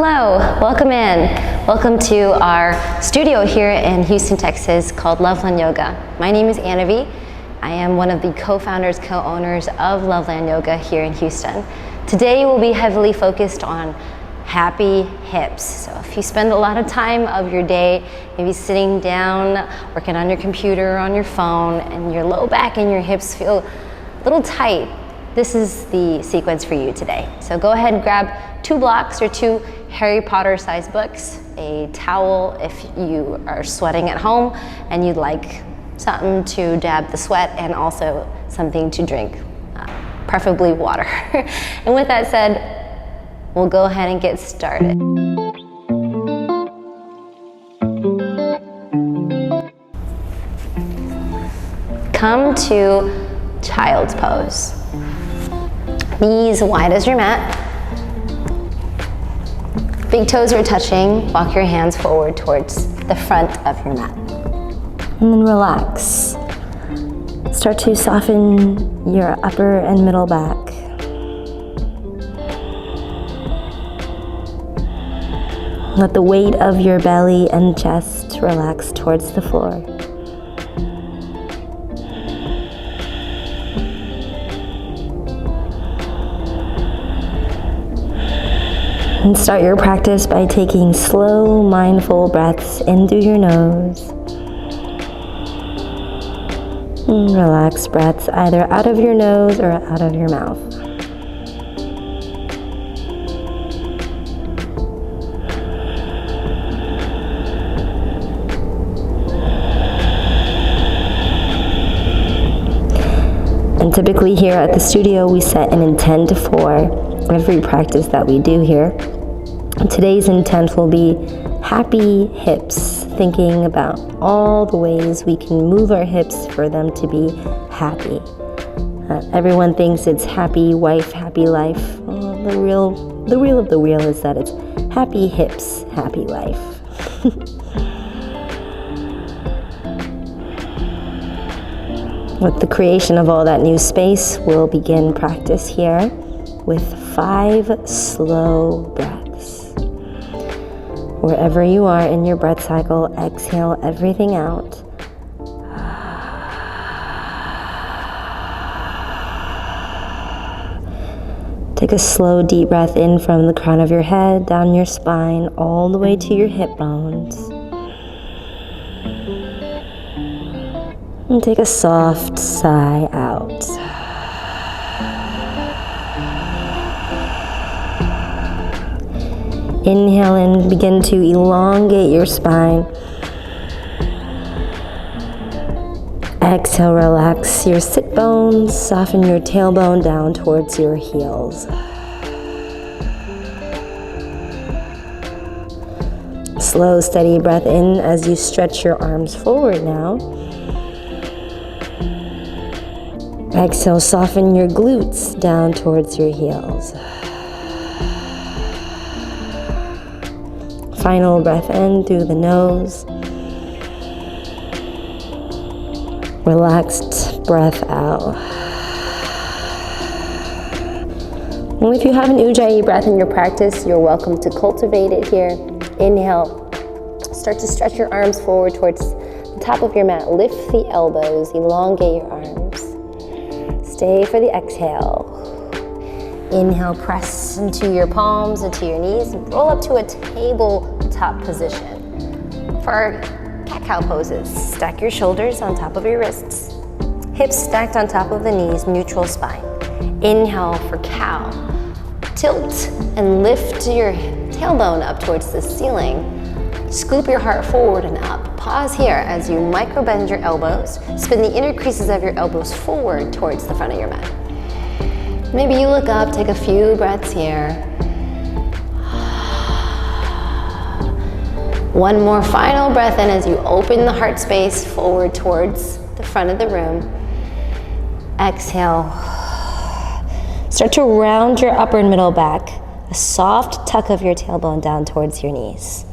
Hello, welcome in. Welcome to our studio here in Houston, Texas called Loveland Yoga. My name is Annavi. I am one of the co-founders, co-owners of Loveland Yoga here in Houston. Today we'll be heavily focused on happy hips. So if you spend a lot of time of your day maybe sitting down, working on your computer or on your phone, and your low back and your hips feel a little tight, this is the sequence for you today. So go ahead and grab 2 blocks or 2 Harry Potter sized books, a towel if you are sweating at home and you'd like something to dab the sweat, and also something to drink, preferably water. And with that said, we'll go ahead and get started. Come to child's pose. Knees wide as your mat. Big toes are touching. Walk your hands forward towards the front of your mat. And then relax. Start to soften your upper and middle back. Let the weight of your belly and chest relax towards the floor. And start your practice by taking slow, mindful breaths in through your nose. And relax breaths either out of your nose or out of your mouth. And typically here at the studio, we set an intent for every practice that we do here. Today's intent will be happy hips, thinking about all the ways we can move our hips for them to be happy. Everyone thinks it's happy wife, happy life. Well, the real of the real is that it's happy hips, happy life. With the creation of all that new space, we'll begin practice here with 5 slow breaths. Wherever you are in your breath cycle, exhale everything out. Take a slow, deep breath in from the crown of your head, down your spine, all the way to your hip bones. And take a soft sigh out. Inhale and begin to elongate your spine. Exhale, relax your sit bones, soften your tailbone down towards your heels. Slow, steady breath in as you stretch your arms forward now. Exhale, soften your glutes down towards your heels. Final breath in through the nose. Relaxed breath out. And if you have an Ujjayi breath in your practice, you're welcome to cultivate it here. Inhale. Start to stretch your arms forward towards the top of your mat. Lift the elbows. Elongate your arms. Stay for the exhale. Inhale, press into your palms, into your knees, and roll up to a tabletop position. For our cat-cow poses, stack your shoulders on top of your wrists, hips stacked on top of the knees, neutral spine. Inhale for cow. Tilt and lift your tailbone up towards the ceiling. Scoop your heart forward and up. Pause here as you micro-bend your elbows. Spin the inner creases of your elbows forward towards the front of your mat. Maybe you look up, take a few breaths here. One more final breath in as you open the heart space forward towards the front of the room. Exhale. Start to round your upper and middle back. A soft tuck of your tailbone down towards your knees.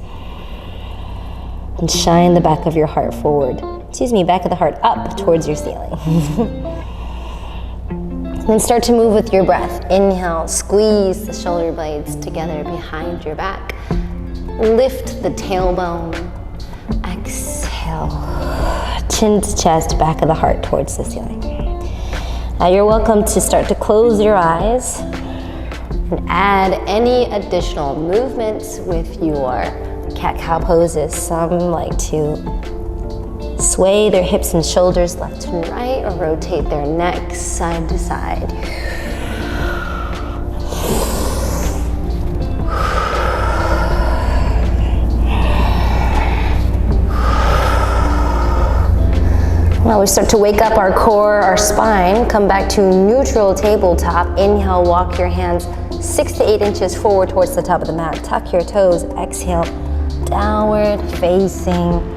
And shine the back of your heart forward. Back of the heart up towards your ceiling. Then start to move with your breath. Inhale, squeeze the shoulder blades together behind your back. Lift the tailbone. Exhale, chin to chest, back of the heart towards the ceiling. Now you're welcome to start to close your eyes and add any additional movements with your cat-cow poses. Some like to sway their hips and shoulders left and right, or rotate their necks side to side. Now we start to wake up our core, our spine, come back to neutral tabletop. Inhale, walk your hands 6 to 8 inches forward towards the top of the mat. Tuck your toes, exhale, downward facing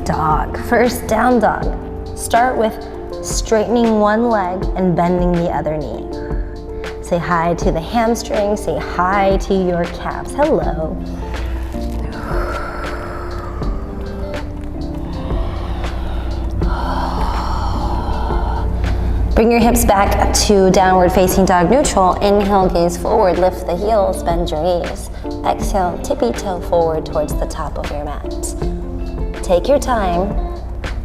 dog. First down dog. Start with straightening one leg and bending the other knee. Say hi to the hamstrings, say hi to your calves. Hello. Bring your hips back to downward facing dog neutral. Inhale, gaze forward, lift the heels, bend your knees. Exhale, tippy toe forward towards the top of your mat. Take your time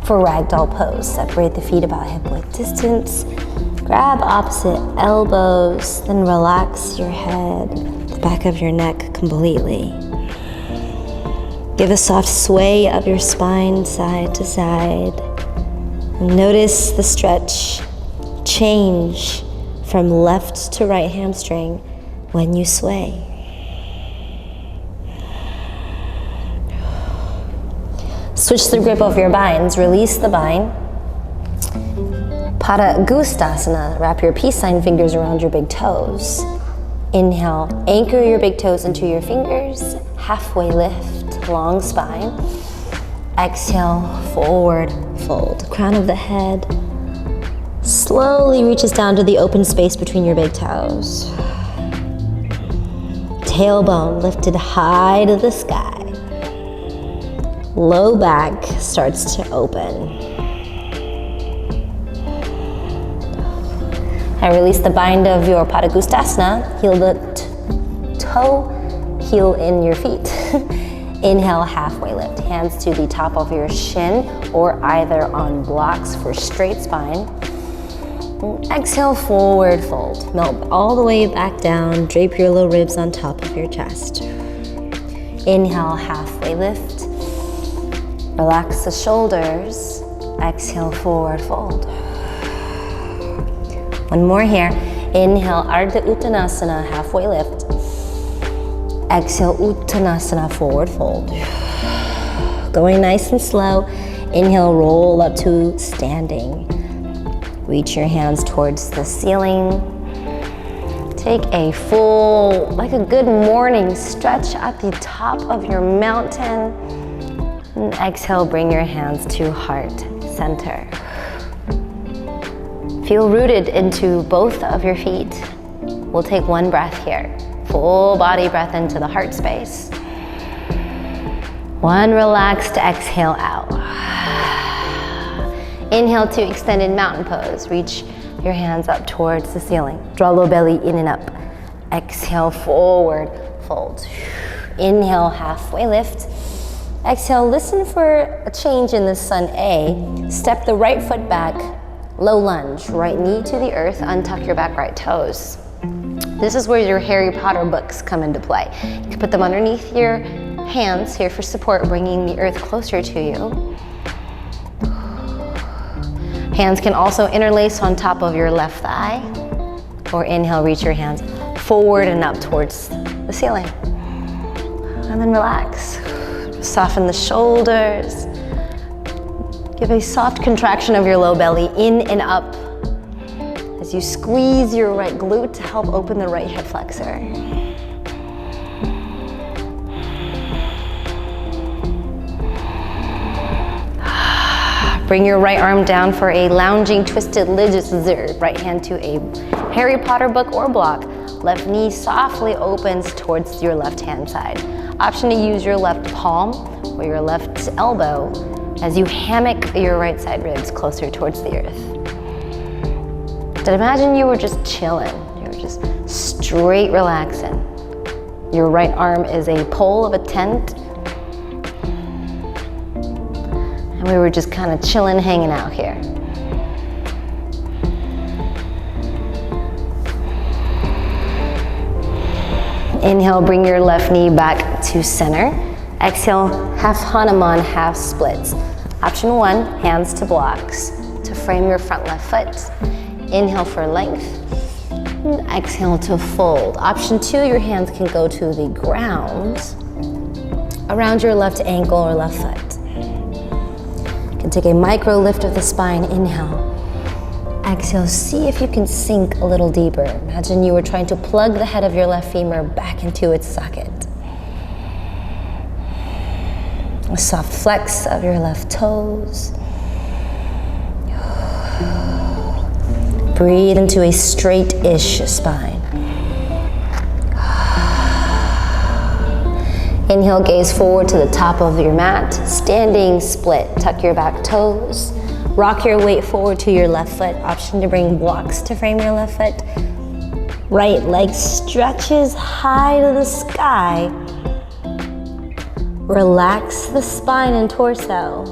for ragdoll pose. Separate the feet about hip width distance. Grab opposite elbows, then relax your head, the back of your neck completely. Give a soft sway of your spine side to side. Notice the stretch change from left to right hamstring when you sway. Switch the grip of your binds, release the bind. Pada Gustasana, wrap your peace sign fingers around your big toes. Inhale, anchor your big toes into your fingers, halfway lift, long spine. Exhale, forward fold. Crown of the head slowly reaches down to the open space between your big toes. Tailbone lifted high to the sky. Low back starts to open. And release the bind of your Pada Gustasana. Heel the toe, heel in your feet. Inhale, halfway lift. Hands to the top of your shin or either on blocks for straight spine. Exhale, forward fold. Melt all the way back down. Drape your low ribs on top of your chest. Inhale, halfway lift. Relax the shoulders. Exhale, forward fold. One more here. Inhale, Ardha Uttanasana, halfway lift. Exhale, Uttanasana, forward fold. Going nice and slow. Inhale, roll up to standing. Reach your hands towards the ceiling. Take a full, like a good morning stretch at the top of your mountain. And exhale, bring your hands to heart center. Feel rooted into both of your feet. We'll take one breath here. Full body breath into the heart space. One relaxed exhale out. Inhale to extended mountain pose. Reach your hands up towards the ceiling. Draw low belly in and up. Exhale, forward fold. Inhale, halfway lift. Exhale, listen for a change in the sun A. Step the right foot back, low lunge. Right knee to the earth, untuck your back right toes. This is where your Harry Potter books come into play. You can put them underneath your hands here for support, bringing the earth closer to you. Hands can also interlace on top of your left thigh, or inhale, reach your hands forward and up towards the ceiling. And then relax. Soften the shoulders. Give a soft contraction of your low belly in and up as you squeeze your right glute to help open the right hip flexor. Bring your right arm down for a lounging twisted lizard. Right hand to a Harry Potter book or block. Left knee softly opens towards your left hand side. Option to use your left palm or your left elbow as you hammock your right side ribs closer towards the earth. But imagine you were just chilling. You were just straight relaxing. Your right arm is a pole of a tent. And we were just kind of chilling, hanging out here. Inhale, bring your left knee back to center. Exhale, half Hanuman, half splits. Option 1, hands to blocks to frame your front left foot. Inhale for length. And exhale to fold. Option 2, your hands can go to the ground around your left ankle or left foot. You can take a micro lift of the spine. Inhale. Exhale, see if you can sink a little deeper. Imagine you were trying to plug the head of your left femur back into its socket. A soft flex of your left toes. Breathe into a straight-ish spine. Inhale, gaze forward to the top of your mat. Standing split, tuck your back toes. Rock your weight forward to your left foot. Option to bring blocks to frame your left foot. Right leg stretches high to the sky. Relax the spine and torso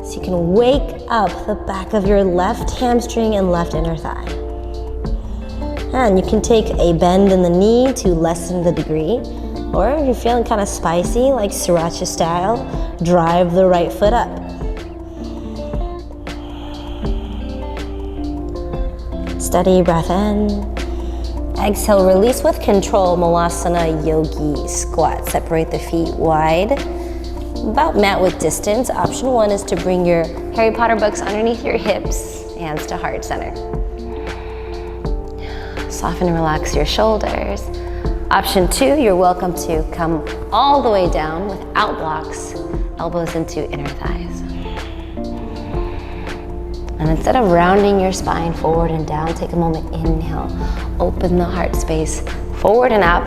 so you can wake up the back of your left hamstring and left inner thigh. And you can take a bend in the knee to lessen the degree, or if you're feeling kind of spicy, like sriracha style, drive the right foot up. Steady breath in. Exhale, release with control, Malasana Yogi Squat. Separate the feet wide, about mat width distance. Option 1 is to bring your Harry Potter books underneath your hips, hands to heart center. Soften and relax your shoulders. Option 2, you're welcome to come all the way down without blocks, elbows into inner thighs. And instead of rounding your spine forward and down, take a moment, inhale, open the heart space forward and up.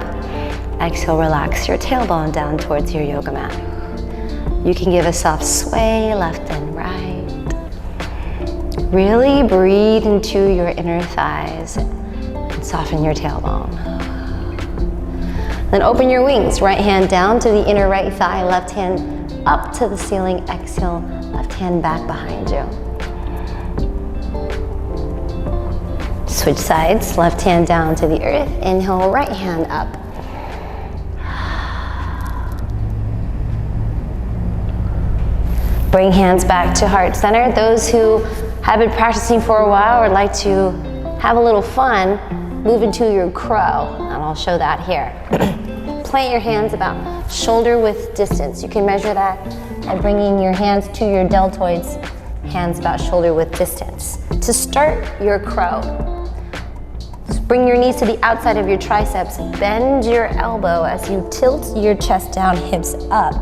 Exhale, relax your tailbone down towards your yoga mat. You can give a soft sway left and right. Really breathe into your inner thighs and soften your tailbone. Then open your wings, right hand down to the inner right thigh, left hand up to the ceiling. Exhale, left hand back behind you. Switch sides, left hand down to the earth. Inhale, right hand up. Bring hands back to heart center. Those who have been practicing for a while or like to have a little fun, move into your crow, and I'll show that here. Plant your hands about shoulder width distance. You can measure that by bringing your hands to your deltoids, hands about shoulder width distance. To start your crow, bring your knees to the outside of your triceps. Bend your elbow as you tilt your chest down, hips up.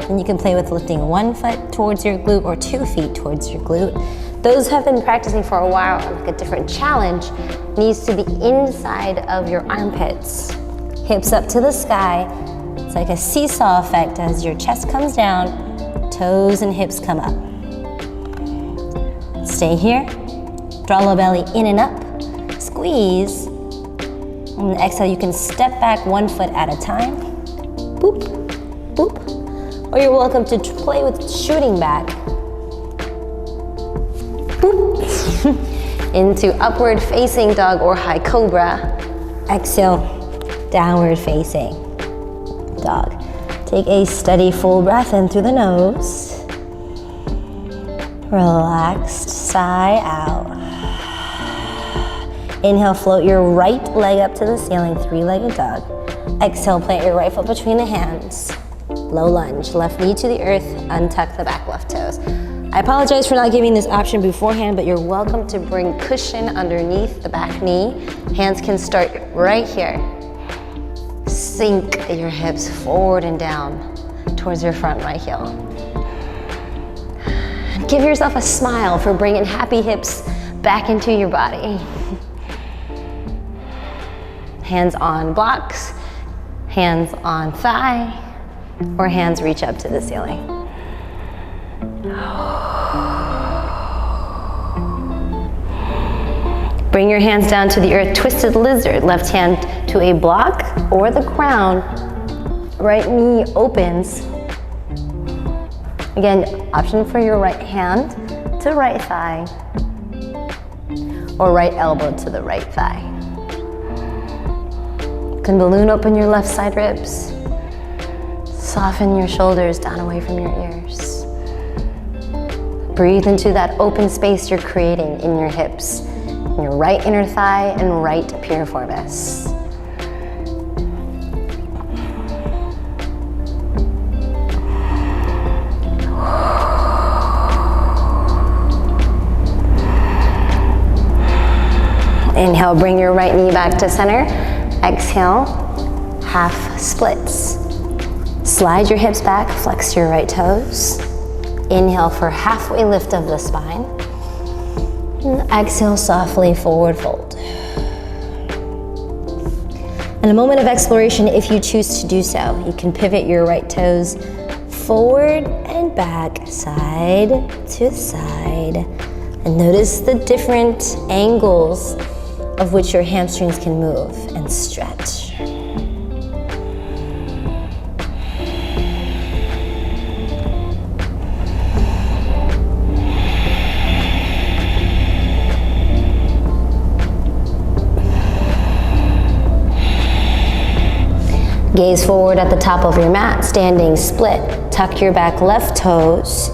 And you can play with lifting 1 foot towards your glute or 2 feet towards your glute. Those who have been practicing for a while and like a different challenge needs to be inside of your armpits. Hips up to the sky. It's like a seesaw effect as your chest comes down, toes and hips come up. Stay here. Draw low belly in and up. Squeeze. And exhale, you can step back 1 foot at a time. Boop, boop. Or you're welcome to play with shooting back. Boop. Into upward facing dog or high cobra. Exhale, downward facing dog. Take a steady full breath in through the nose. Relaxed, sigh out. Inhale, float your right leg up to the ceiling, 3-legged dog. Exhale, plant your right foot between the hands. Low lunge, left knee to the earth, untuck the back left toes. I apologize for not giving this option beforehand, but you're welcome to bring cushion underneath the back knee. Hands can start right here. Sink your hips forward and down towards your front right heel. Give yourself a smile for bringing happy hips back into your body. Hands on blocks, hands on thigh, or hands reach up to the ceiling. Bring your hands down to the earth, twisted lizard. Left hand to a block or the ground. Right knee opens. Again, option for your right hand to right thigh or right elbow to the right thigh. You can balloon open your left side ribs. Soften your shoulders down away from your ears. Breathe into that open space you're creating in your hips, in your right inner thigh and right piriformis. Inhale, bring your right knee back to center. Exhale, half splits. Slide your hips back, flex your right toes. Inhale for halfway lift of the spine. And exhale, softly forward fold. In a moment of exploration, if you choose to do so, you can pivot your right toes forward and back, side to side. And notice the different angles of which your hamstrings can move and stretch. Gaze forward at the top of your mat, standing split. Tuck your back left toes.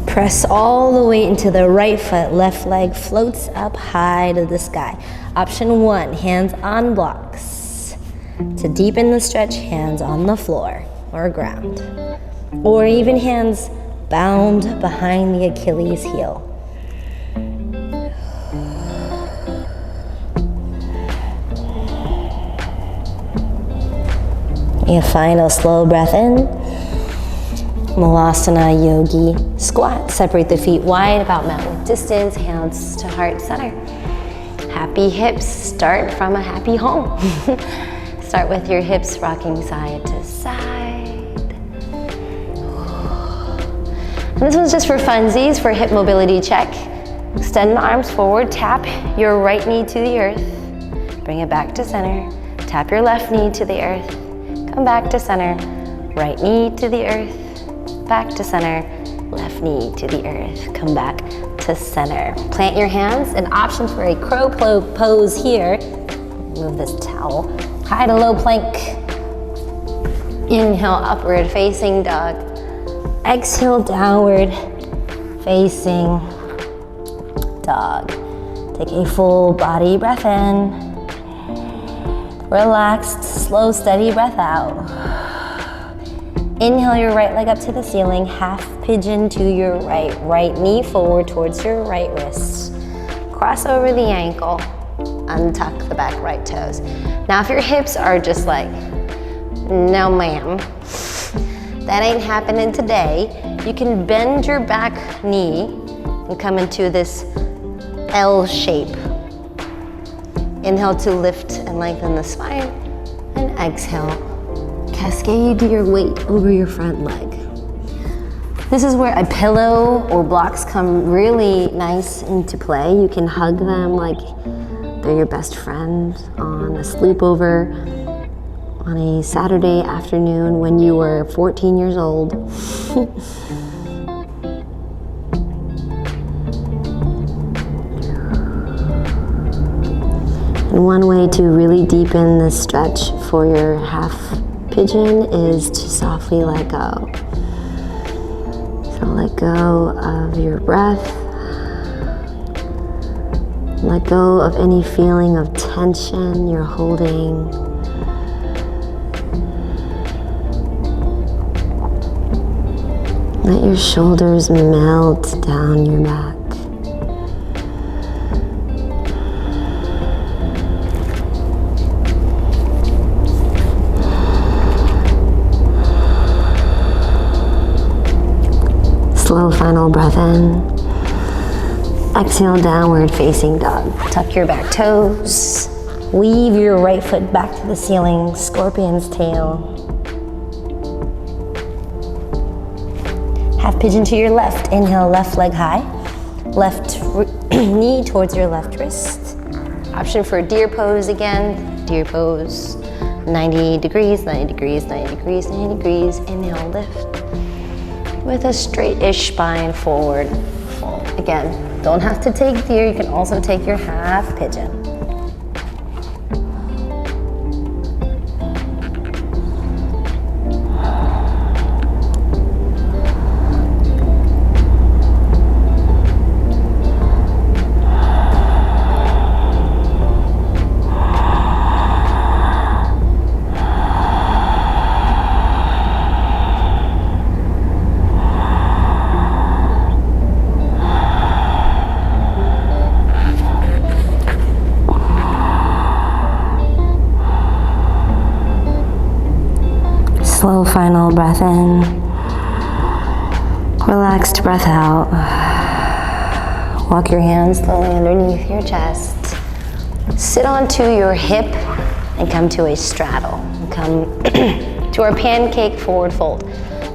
Press all the weight into the right foot. Left leg floats up high to the sky. Option 1, hands on blocks. To deepen the stretch, hands on the floor or ground. Or even hands bound behind the Achilles heel. A final slow breath in. Malasana Yogi squat. Separate the feet wide, about mat width distance, hands to heart center. Happy hips start from a happy home. Start with your hips rocking side to side. And this one's just for funsies, for hip mobility check. Extend the arms forward, tap your right knee to the earth. Bring it back to center. Tap your left knee to the earth. Come back to center. Right knee to the earth. Back to center. Left knee to the earth. Come back to center. Plant your hands. An option for a crow pose here. Move this towel. High to low plank. Inhale, upward facing dog. Exhale, downward facing dog. Take a full body breath in. Relaxed, slow, steady breath out. Inhale your right leg up to the ceiling, half pigeon to your right knee forward towards your right wrist. Cross over the ankle, untuck the back right toes. Now if your hips are just like, no ma'am, that ain't happening today, you can bend your back knee and come into this L shape. Inhale to lift and lengthen the spine, and exhale, cascade your weight over your front leg. This is where a pillow or blocks come really nice into play. You can hug them like they're your best friend on a sleepover on a Saturday afternoon when you were 14 years old. And one way to really deepen the stretch for your half pigeon is to softly let go. So let go of your breath. Let go of any feeling of tension you're holding. Let your shoulders melt down your back. Slow final breath in. Exhale, downward facing dog. Tuck your back toes. Weave your right foot back to the ceiling, scorpion's tail. Half pigeon to your left. Inhale, left leg high. Left knee towards your left wrist. Option for deer pose again. Deer pose, 90 degrees, 90 degrees, 90 degrees, 90 degrees. Inhale, lift. With a straight-ish spine, forward fold. Again, don't have to take deer. You can also take your half pigeon. Slow final breath in, relaxed breath out. Walk your hands slowly underneath your chest. Sit onto your hip and come to a straddle. Come to our pancake forward fold.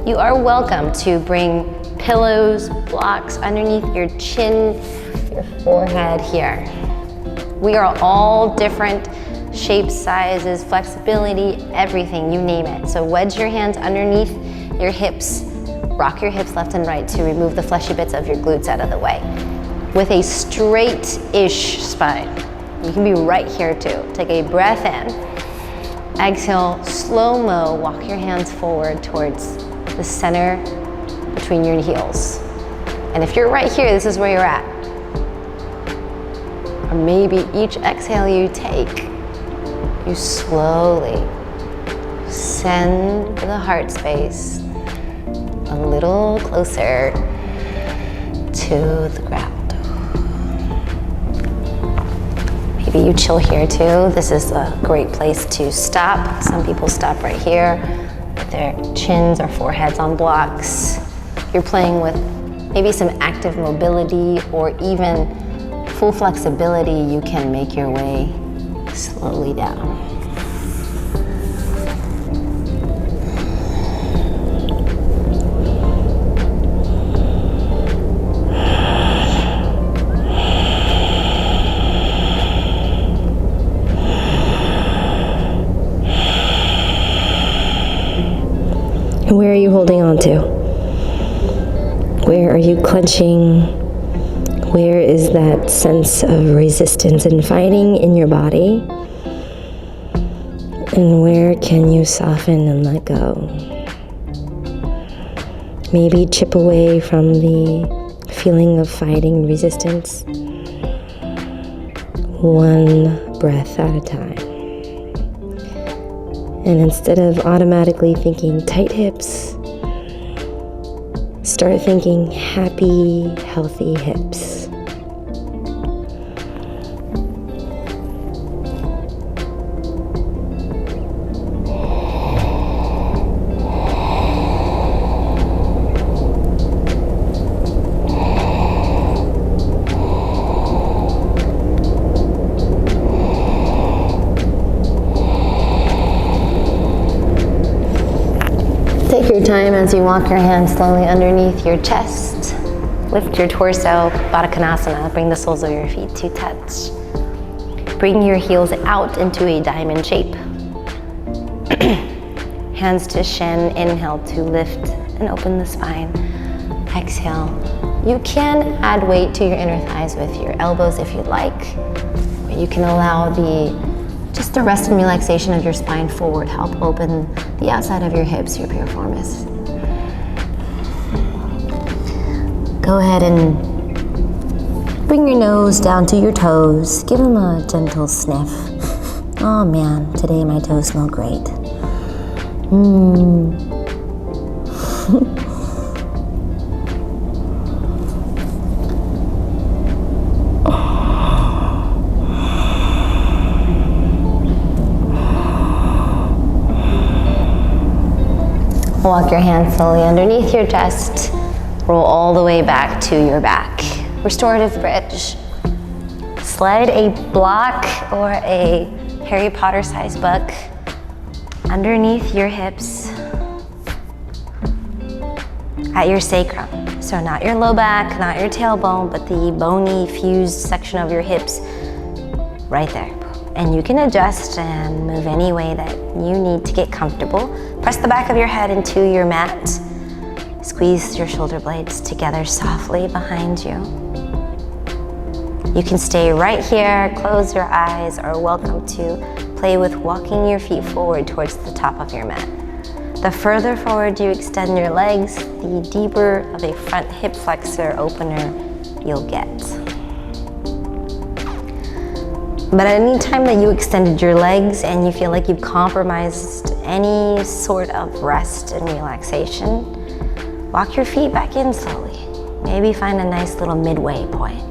You are welcome to bring pillows, blocks underneath your chin, your forehead here. We are all different shapes, sizes, flexibility, everything, you name it. So wedge your hands underneath your hips, rock your hips left and right to remove the fleshy bits of your glutes out of the way. With a straight-ish spine. You can be right here too. Take a breath in. Exhale, slow-mo, walk your hands forward towards the center between your heels. And if you're right here, this is where you're at. Or maybe each exhale you take, you slowly send the heart space a little closer to the ground. Maybe you chill here too. This is a great place to stop. Some people stop right here with their chins or foreheads on blocks. You're playing with maybe some active mobility or even full flexibility. You can make your way slowly down. And where are you holding on to? Where are you clenching? Where is that sense of resistance and fighting in your body? And where can you soften and let go? Maybe chip away from the feeling of fighting resistance, one breath at a time. And instead of automatically thinking tight hips, start thinking happy, healthy hips. Take your time as you walk your hands slowly underneath your chest. Lift your torso, Baddha Konasana. Bring the soles of your feet to touch. Bring your heels out into a diamond shape. Hands to shin. Inhale to lift and open the spine. Exhale. You can add weight to your inner thighs with your elbows if you'd like. Or you can allow just the rest and relaxation of your spine forward. Help open the outside of your hips, your piriformis. Go ahead and bring your nose down to your toes. Give them a gentle sniff. Oh man, today my toes smell great. Walk your hands slowly underneath your chest. Roll all the way back to your back. Restorative bridge. Slide a block or a Harry Potter sized book underneath your hips at your sacrum. So not your low back, not your tailbone, but the bony fused section of your hips right there. And you can adjust and move any way that you need to get comfortable. Press the back of your head into your mat. Squeeze your shoulder blades together softly behind you. You can stay right here, close your eyes, or welcome to play with walking your feet forward towards the top of your mat. The further forward you extend your legs, the deeper of a front hip flexor opener you'll get. But at any time that you extended your legs and you feel like you've compromised any sort of rest and relaxation, walk your feet back in slowly. Maybe find a nice little midway point.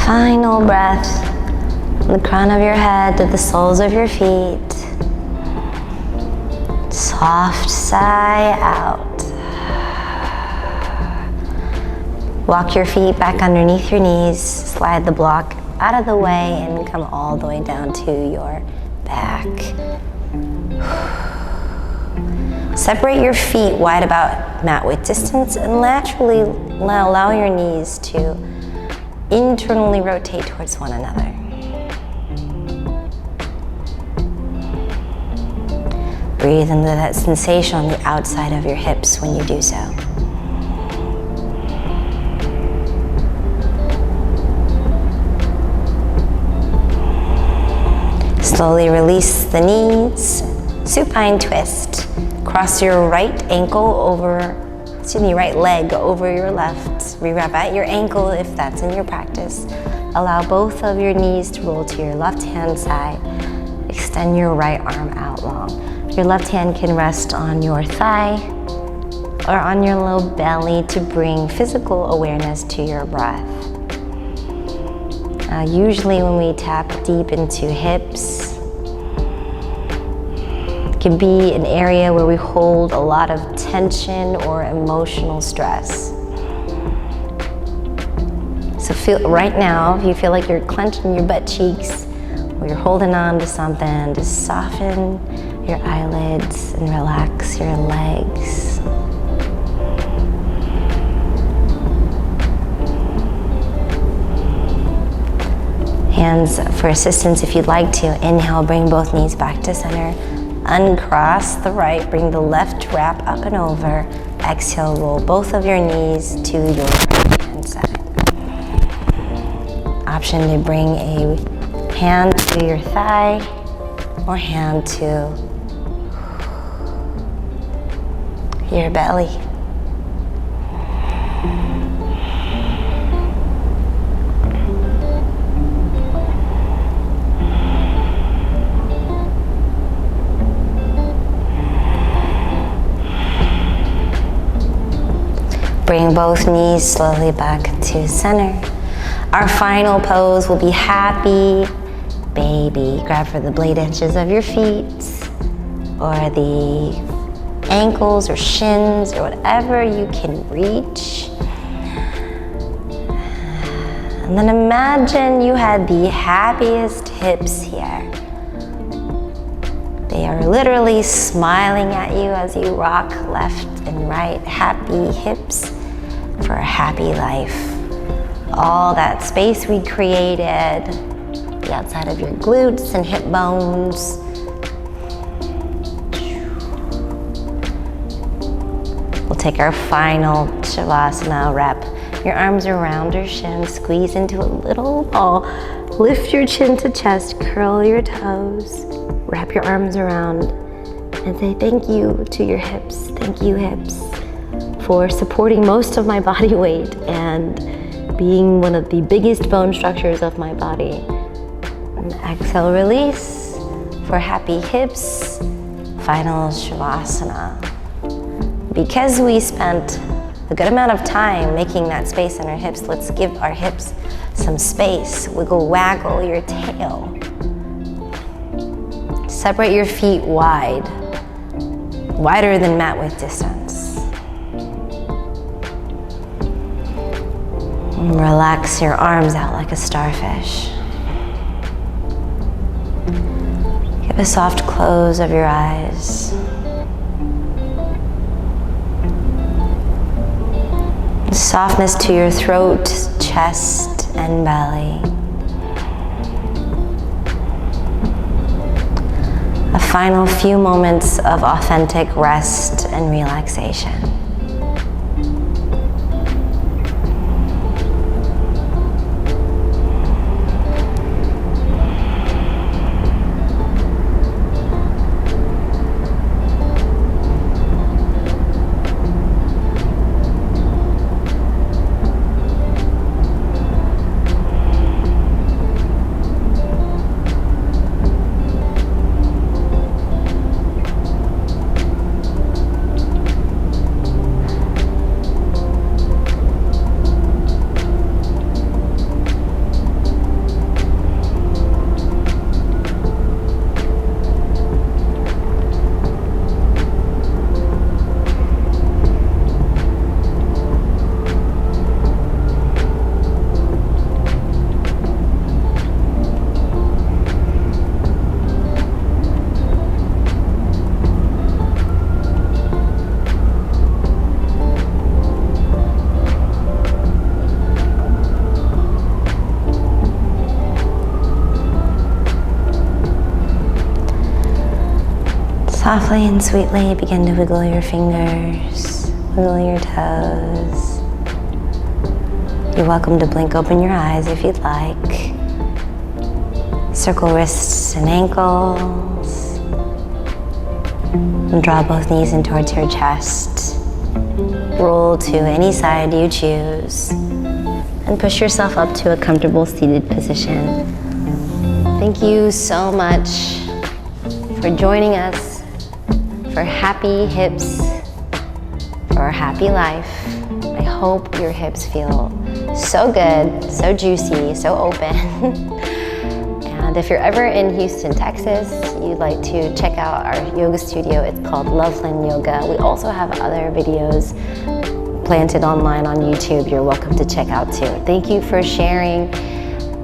Final breath from the crown of your head to the soles of your feet. Soft sigh out. Walk your feet back underneath your knees. Slide the block out of the way and come all the way down to your back. Separate your feet wide about mat width distance and naturally allow your knees to internally rotate towards one another. Breathe into that sensation on the outside of your hips when you do so. Slowly release the knees, supine twist. Cross your right right leg over your left. Re-wrap at your ankle if that's in your practice. Allow both of your knees to roll to your left hand side. Extend your right arm out long. Your left hand can rest on your thigh or on your low belly to bring physical awareness to your breath. Usually when we tap deep into hips, can be an area where we hold a lot of tension or emotional stress. So feel right now, if you feel like you're clenching your butt cheeks or you're holding on to something, just soften your eyelids and relax your legs. Hands for assistance if you'd like to. Inhale, bring both knees back to center. Uncross the right, bring the left wrap up and over. Exhale, roll both of your knees to your right hand side. Option to bring a hand to your thigh or hand to your belly. Bring both knees slowly back to center. Our final pose will be happy baby. Grab for the blade edges of your feet or the ankles or shins or whatever you can reach. And then imagine you had the happiest hips here. They are literally smiling at you as you rock left and right. Happy hips for a happy life. All that space we created, the outside of your glutes and hip bones. We'll take our final Shavasana rep. Your arms around your shin, squeeze into a little ball. Lift your chin to chest, curl your toes. Wrap your arms around and say thank you to your hips. Thank you, hips, for supporting most of my body weight and being one of the biggest bone structures of my body. And exhale, release for happy hips. Final Shavasana. Because we spent a good amount of time making that space in our hips, let's give our hips some space. Wiggle, waggle your tail. Separate your feet wide. wider than mat width distance. And relax your arms out like a starfish. Give a soft close of your eyes. Softness to your throat, chest, and belly. A final few moments of authentic rest and relaxation. Softly and sweetly begin to wiggle your fingers, wiggle your toes. You're welcome to blink open your eyes if you'd like. Circle wrists and ankles. And draw both knees in towards your chest. Roll to any side you choose. And push yourself up to a comfortable seated position. Thank you so much for joining us for happy hips, for a happy life. I hope your hips feel so good, so juicy, so open. And if you're ever in Houston, Texas, you'd like to check out our yoga studio. It's called Loveland Yoga. We also have other videos planted online on YouTube you're welcome to check out too. Thank you for sharing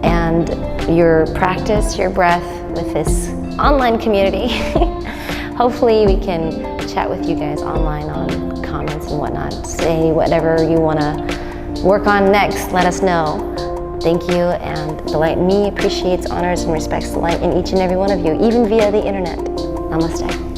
and your practice, your breath with this online community. Hopefully we can chat with you guys online on comments and whatnot. Say whatever you want to work on next, let us know. Thank you, and the light in me appreciates, honors, and respects the light in each and every one of you, even via the internet. Namaste.